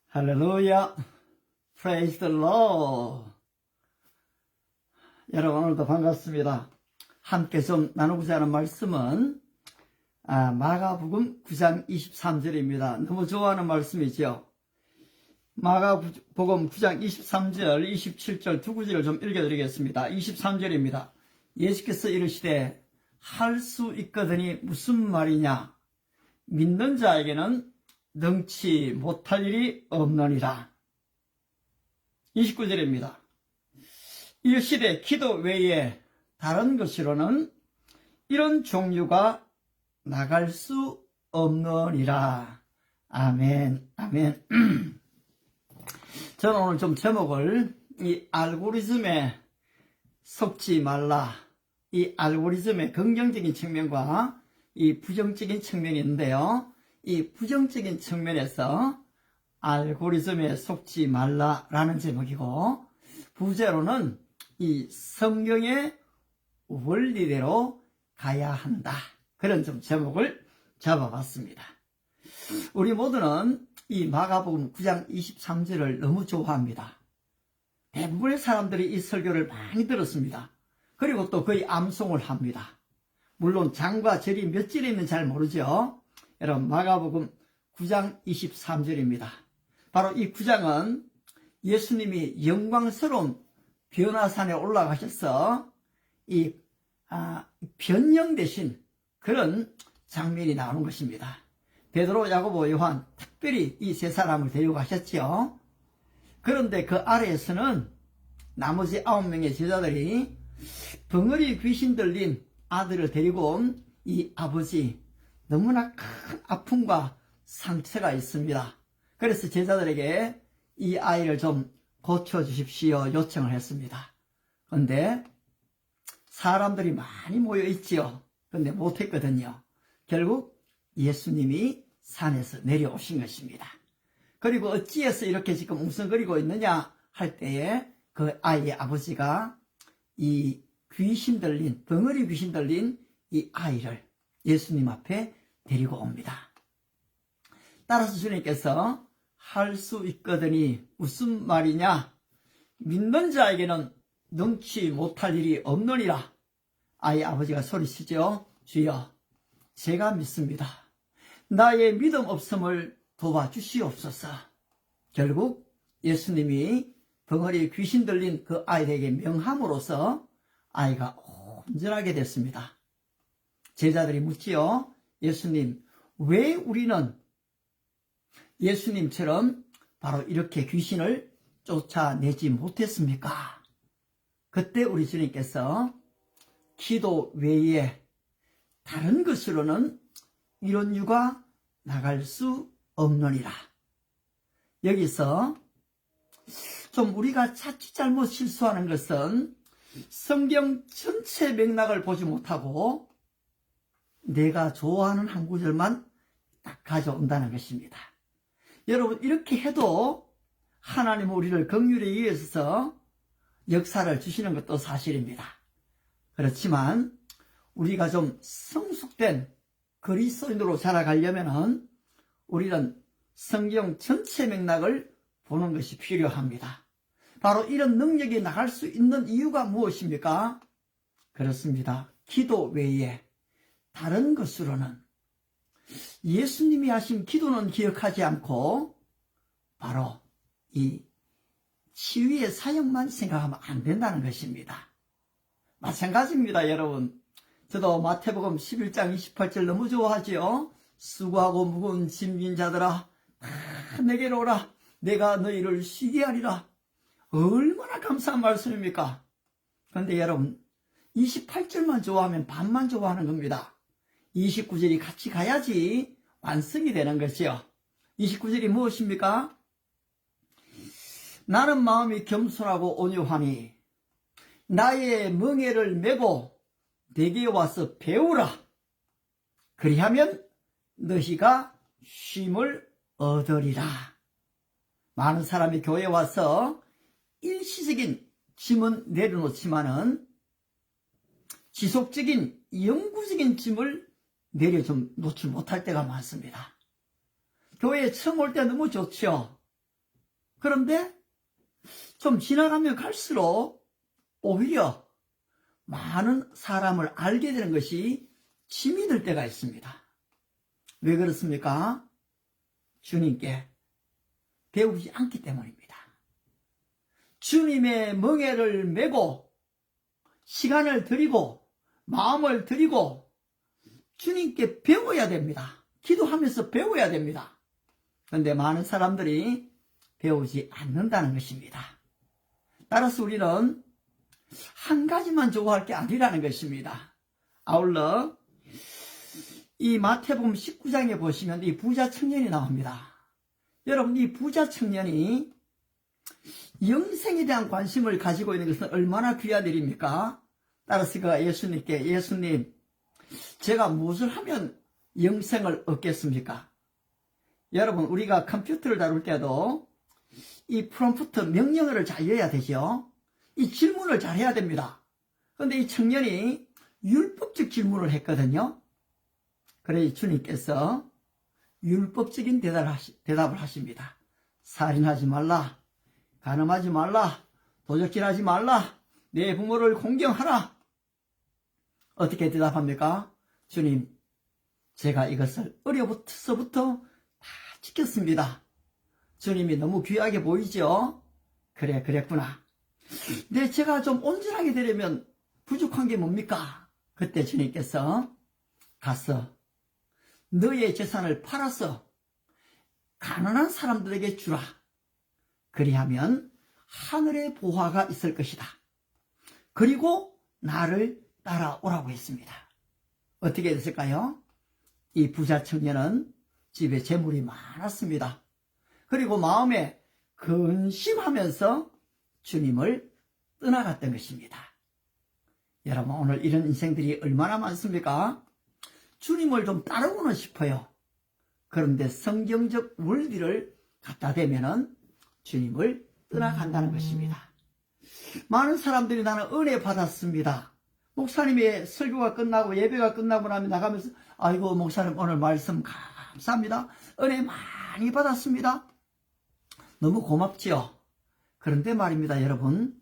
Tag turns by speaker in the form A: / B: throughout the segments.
A: 할렐루야. Praise the Lord. 여러분 오늘도 반갑습니다. 함께 좀 나누고자 하는 말씀은 마가복음 9장 23절입니다. 너무 좋아하는 말씀이죠. 마가복음 9장 23절, 27절 두 구절을 좀 읽어드리겠습니다. 23절입니다. 예수께서 이르시되 할 수 있거든이 무슨 말이냐? 믿는 자에게는 능치 못할 일이 없느니라. 29절입니다. 이 시대 기도 외에 다른 것으로는 이런 종류가 나갈 수 없느니라. 아멘, 아멘. 저는 오늘 좀 제목을 이 알고리즘에 속지 말라. 이 알고리즘의 긍정적인 측면과 이 부정적인 측면이 있는데요. 이 부정적인 측면에서 알고리즘에 속지 말라라는 제목이고, 부제로는 이 성경의 원리대로 가야 한다. 그런 좀 제목을 잡아봤습니다. 우리 모두는 이 마가복음 9장 23절을 너무 좋아합니다. 대부분의 사람들이 이 설교를 많이 들었습니다. 그리고 또 거의 암송을 합니다. 물론 장과 절이 몇 절에 있는지 잘 모르죠. 여러분, 마가복음 9장 23절입니다. 바로 이 9장은 예수님이 영광스러운 변화산에 올라가셔서 이 변형되신 그런 장면이 나오는 것입니다. 베드로, 야고보, 요한 특별히 이 세 사람을 데리고 가셨죠. 그런데 그 아래에서는 나머지 9명의 제자들이 벙어리 귀신 들린 아들을 데리고 온 이 아버지, 너무나 큰 아픔과 상처가 있습니다. 그래서 제자들에게 이 아이를 좀 고쳐주십시오 요청을 했습니다. 그런데 사람들이 많이 모여있지요. 그런데 못했거든요. 결국 예수님이 산에서 내려오신 것입니다. 그리고 어찌해서 이렇게 지금 웅성거리고 있느냐 할 때에 그 아이의 아버지가 이 귀신 들린, 벙어리 귀신 들린 이 아이를 예수님 앞에 데리고 옵니다. 따라서 주님께서 할 수 있거든이 무슨 말이냐? 믿는 자에게는 능치 못할 일이 없느니라. 아이 아버지가 소리치죠. 주여, 제가 믿습니다. 나의 믿음 없음을 도와주시옵소서. 결국 예수님이 벙어리 귀신 들린 그 아이에게 명함으로써 아이가 온전하게 됐습니다. 제자들이 묻지요. 예수님, 왜 우리는 예수님처럼 바로 이렇게 귀신을 쫓아내지 못했습니까? 그때 우리 주님께서 기도 외에 다른 것으로는 이런 유가 나갈 수 없느니라. 여기서 좀 우리가 자칫 잘못 실수하는 것은 성경 전체 맥락을 보지 못하고 내가 좋아하는 한 구절만 딱 가져온다는 것입니다. 여러분, 이렇게 해도 하나님 우리를 긍휼에 의해서 역사를 주시는 것도 사실입니다. 그렇지만 우리가 좀 성숙된 그리스도인으로 자라가려면 우리는 성경 전체 맥락을 보는 것이 필요합니다. 바로 이런 능력이 나갈 수 있는 이유가 무엇입니까? 그렇습니다. 기도 외에 다른 것으로는 예수님이 하신 기도는 기억하지 않고 바로 이 치유의 사역만 생각하면 안 된다는 것입니다. 마찬가지입니다, 여러분. 저도 마태복음 11장 28절 너무 좋아하지요. 수고하고 무거운 짐진 자들아, 다 내게로 오라. 내가 너희를 쉬게 하리라. 얼마나 감사한 말씀입니까? 그런데 여러분, 28절만 좋아하면 반만 좋아하는 겁니다. 29절이 같이 가야지 완성이 되는 것이요. 29절이 무엇입니까? 나는 마음이 겸손하고 온유하니 나의 멍에를 메고 내게 와서 배우라. 그리하면 너희가 쉼을 얻으리라. 많은 사람이 교회에 와서 일시적인 짐은 내려놓지만은 지속적인 영구적인 짐을 내려 좀 놓지 못할 때가 많습니다. 교회에 처음 올 때 너무 좋죠. 그런데 좀 지나가면 갈수록 오히려 많은 사람을 알게 되는 것이 힘이 들 때가 있습니다. 왜 그렇습니까? 주님께 배우지 않기 때문입니다. 주님의 멍에를 메고 시간을 들이고 마음을 들이고 주님께 배워야 됩니다. 기도하면서 배워야 됩니다. 그런데 많은 사람들이 배우지 않는다는 것입니다. 따라서 우리는 한 가지만 좋아할 게 아니라는 것입니다. 아울러 이 마태복음 19장에 보시면 이 부자 청년이 나옵니다. 여러분, 이 부자 청년이 영생에 대한 관심을 가지고 있는 것은 얼마나 귀한 일입니까? 따라서 그가 예수님께, 예수님, 제가 무엇을 하면 영생을 얻겠습니까? 여러분, 우리가 컴퓨터를 다룰 때도 이 프롬프트 명령어를 잘 외워야 되죠. 이 질문을 잘 해야 됩니다. 그런데 이 청년이 율법적 질문을 했거든요. 그래 주님께서 율법적인 대답을 하십니다. 살인하지 말라, 간음하지 말라, 도적질하지 말라, 내 부모를 공경하라. 어떻게 대답합니까? 주님, 제가 이것을 어려서부터 다 지켰습니다. 주님이 너무 귀하게 보이죠? 그래, 그랬구나. 근데 제가 좀 온전하게 되려면 부족한 게 뭡니까? 그때 주님께서 가서 너의 재산을 팔아서 가난한 사람들에게 주라. 그리하면 하늘의 보화가 있을 것이다. 그리고 나를 따라오라고 했습니다. 어떻게 됐을까요? 이 부자 청년은 집에 재물이 많았습니다. 그리고 마음에 근심하면서 주님을 떠나갔던 것입니다. 여러분, 오늘 이런 인생들이 얼마나 많습니까? 주님을 좀 따르고는 싶어요. 그런데 성경적 원리를 갖다 대면은 주님을 떠나간다는 것입니다. 많은 사람들이 나는 은혜 받았습니다. 목사님의 설교가 끝나고 예배가 끝나고 나면 나가면서 아이고 목사님 오늘 말씀 감사합니다. 은혜 많이 받았습니다. 너무 고맙지요. 그런데 말입니다, 여러분.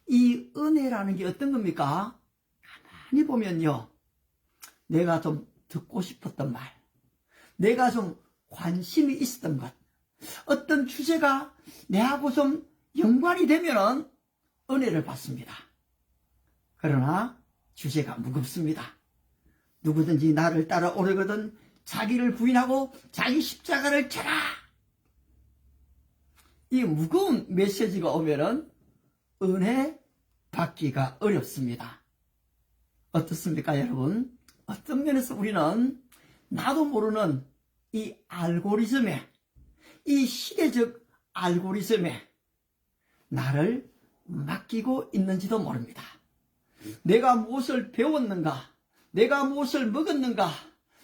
A: 이 은혜라는 게 어떤 겁니까? 가만히 보면요. 내가 좀 듣고 싶었던 말, 내가 좀 관심이 있었던 것, 어떤 주제가 내하고 좀 연관이 되면은 은혜를 받습니다. 그러나 주제가 무겁습니다. 누구든지 나를 따라오려거든 자기를 부인하고 자기 십자가를 져라. 이 무거운 메시지가 오면은 은혜 받기가 어렵습니다. 어떻습니까, 여러분? 어떤 면에서 우리는 나도 모르는 이 알고리즘에, 이 시대적 알고리즘에 나를 맡기고 있는지도 모릅니다. 내가 무엇을 배웠는가? 내가 무엇을 먹었는가?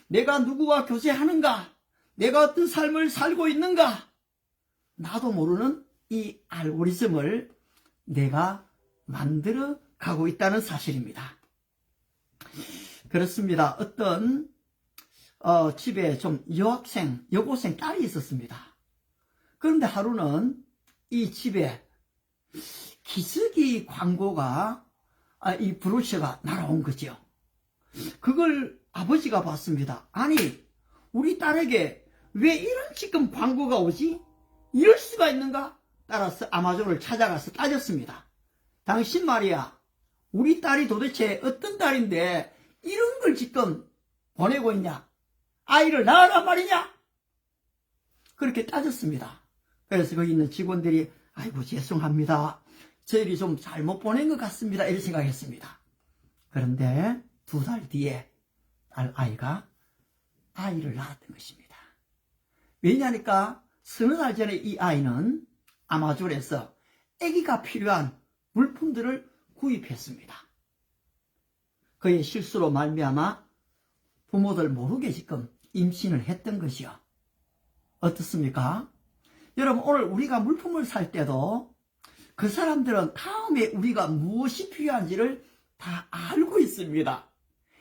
A: 내가 누구와 교제하는가? 내가 어떤 삶을 살고 있는가? 나도 모르는 이 알고리즘을 내가 만들어 가고 있다는 사실입니다. 그렇습니다. 어떤 집에 좀 여고생 딸이 있었습니다. 그런데 하루는 이 집에 기저귀 광고가 이 브로셔가 날아온 거죠. 그걸 아버지가 봤습니다. 아니, 우리 딸에게 왜 이런 지금 광고가 오지? 이럴 수가 있는가? 따라서 아마존을 찾아가서 따졌습니다. 당신 말이야, 우리 딸이 도대체 어떤 딸인데 이런 걸 지금 보내고 있냐? 아이를 낳으란 말이냐? 그렇게 따졌습니다. 그래서 거기 있는 직원들이 아이고 죄송합니다. 저희들이 좀 잘못 보낸 것 같습니다. 이렇게 생각했습니다. 그런데 2달 뒤에 아이가 아이를 낳았던 것입니다. 왜냐니까 서너 달 전에 이 아이는 아마존에서 아기가 필요한 물품들을 구입했습니다. 그의 실수로 말미암아 부모들 모르게 지금 임신을 했던 것이요. 어떻습니까? 여러분, 오늘 우리가 물품을 살 때도 그 사람들은 다음에 우리가 무엇이 필요한지를 다 알고 있습니다.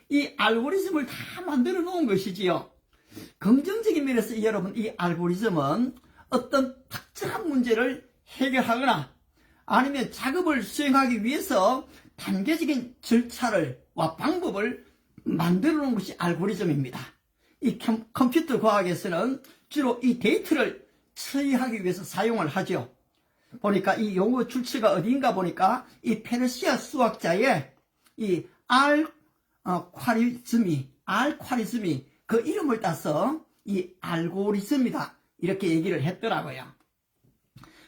A: 이 알고리즘을 다 만들어 놓은 것이지요. 긍정적인 면에서 여러분, 이 알고리즘은 어떤 특정한 문제를 해결하거나 아니면 작업을 수행하기 위해서 단계적인 절차와 방법을 만들어 놓은 것이 알고리즘입니다. 이 컴퓨터 과학에서는 주로 이 데이터를 처리하기 위해서 사용을 하죠. 보니까 이 용어 출처가 어디인가 보니까 이 페르시아 수학자의 이 알콰리즘이 그 이름을 따서 이 알고리즘이다 이렇게 얘기를 했더라고요.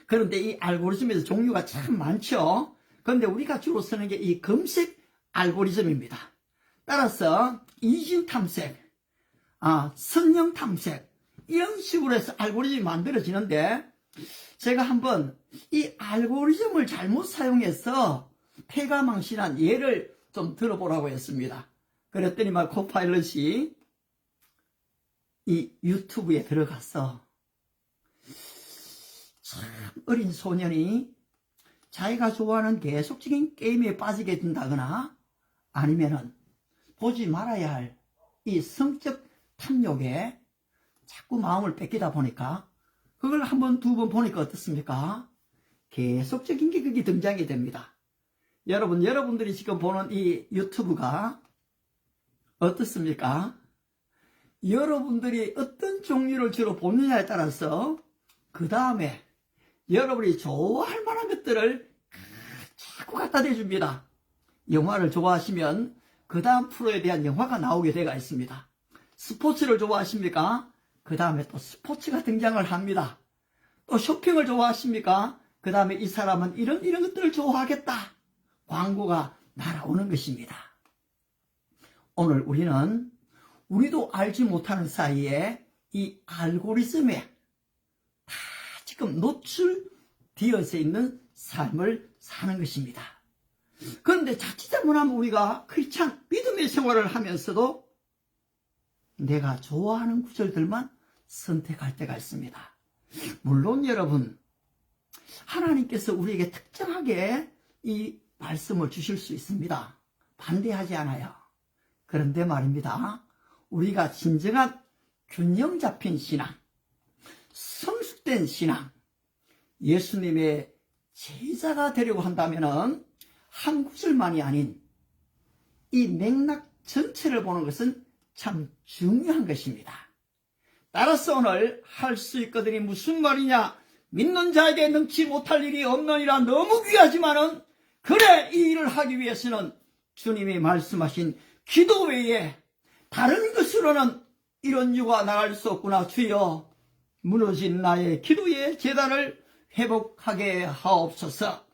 A: 그런데 이 알고리즘에서 종류가 참 많죠. 그런데 우리가 주로 쓰는 게 이 검색 알고리즘입니다. 따라서 이진 탐색, 선형 탐색 이런 식으로 해서 알고리즘이 만들어지는데 제가 한번 이 알고리즘을 잘못 사용해서 패가망신한 예를 좀 들어보라고 했습니다. 그랬더니 막 코파일럿이 이 유튜브에 들어가서 참 어린 소년이 자기가 좋아하는 계속적인 게임에 빠지게 된다거나 아니면은 보지 말아야 할 이 성적 탐욕에 자꾸 마음을 뺏기다 보니까 그걸 한 번, 두 번 보니까 어떻습니까? 계속적인 게 그게 등장이 됩니다. 여러분들이 지금 보는 이 유튜브가 어떻습니까? 여러분들이 어떤 종류를 주로 보느냐에 따라서 그 다음에 여러분이 좋아할 만한 것들을 자꾸 갖다 대줍니다. 영화를 좋아하시면 그 다음 프로에 대한 영화가 나오게 되어 있습니다. 스포츠를 좋아하십니까? 그 다음에 또 스포츠가 등장을 합니다. 또 쇼핑을 좋아하십니까? 그 다음에 이 사람은 이런 것들을 좋아하겠다. 광고가 날아오는 것입니다. 오늘 우리는 우리도 알지 못하는 사이에 이 알고리즘에 다 지금 노출되어져 있는 삶을 사는 것입니다. 그런데 자칫 잘못하면 우리가 크리스찬 믿음의 생활을 하면서도 내가 좋아하는 구절들만 선택할 때가 있습니다. 물론 여러분, 하나님께서 우리에게 특정하게 이 말씀을 주실 수 있습니다. 반대하지 않아요. 그런데 말입니다. 우리가 진정한 균형 잡힌 신앙, 성숙된 신앙, 예수님의 제자가 되려고 한다면은 한 구절만이 아닌 이 맥락 전체를 보는 것은 참 중요한 것입니다. 따라서 오늘 할 수 있거든이 무슨 말이냐? 믿는 자에게 능치 못할 일이 없느니라. 너무 귀하지만은 그래 이 일을 하기 위해서는 주님이 말씀하신 기도 외에 다른 것으로는 이런 유가 나갈 수 없구나. 주여 무너진 나의 기도의 재단을 회복하게 하옵소서.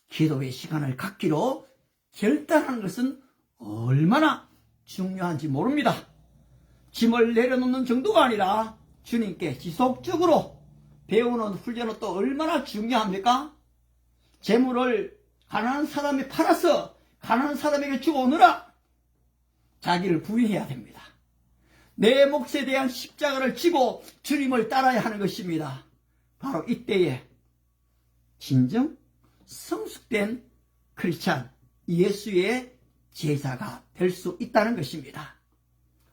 A: 기도의 시간을 갖기로 결단하는 것은 얼마나 중요한지 모릅니다. 짐을 내려놓는 정도가 아니라 주님께 지속적으로 배우는 훈련은 또 얼마나 중요합니까? 재물을 가난한 사람이 팔아서 가난한 사람에게 주고 오느라 자기를 부인해야 됩니다. 내 몫에 대한 십자가를 지고 주님을 따라야 하는 것입니다. 바로 이때에 진정 성숙된 크리스찬 예수의 제자가 될 수 있다는 것입니다.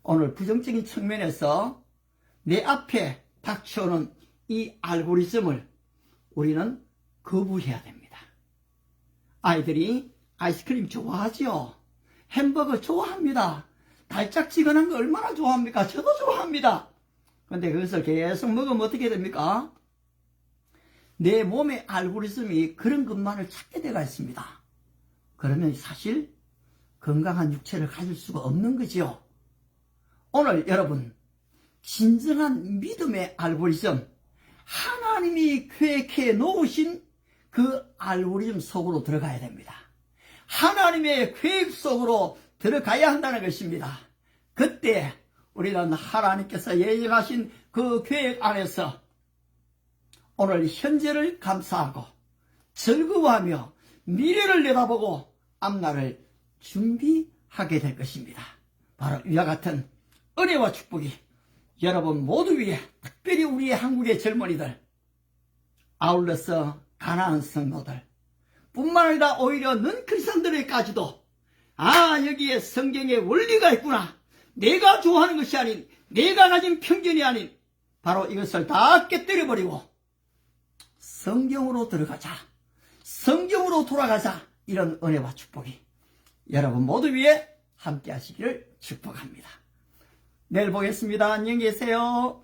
A: 오늘 부정적인 측면에서 내 앞에 닥쳐오는 이 알고리즘을 우리는 거부해야 됩니다. 아이들이 아이스크림 좋아하지요. 햄버거 좋아합니다. 달짝지근한 거 얼마나 좋아합니까? 저도 좋아합니다. 그런데 그것을 계속 먹으면 어떻게 됩니까? 내 몸의 알고리즘이 그런 것만을 찾게 되어 있습니다. 그러면 사실 건강한 육체를 가질 수가 없는 거지요. 오늘 여러분, 진정한 믿음의 알고리즘, 하나님이 계획해 놓으신 그 알고리즘 속으로 들어가야 됩니다. 하나님의 계획 속으로 들어가야 한다는 것입니다. 그때 우리는 하나님께서 예정하신 그 계획 안에서 오늘 현재를 감사하고 즐거워하며 미래를 내다보고 앞날을 준비하게 될 것입니다. 바로 이와 같은 은혜와 축복이 여러분 모두 위에, 특별히 우리의 한국의 젊은이들, 아울러서 가나안 성도들 뿐만 아니라 오히려 넌크리스천들에게까지도 여기에 성경의 원리가 있구나, 내가 좋아하는 것이 아닌, 내가 가진 편견이 아닌 바로 이것을 다 깨뜨려버리고 성경으로 들어가자. 성경으로 돌아가자. 이런 은혜와 축복이 여러분 모두 위에 함께 하시기를 축복합니다. 내일 보겠습니다. 안녕히 계세요.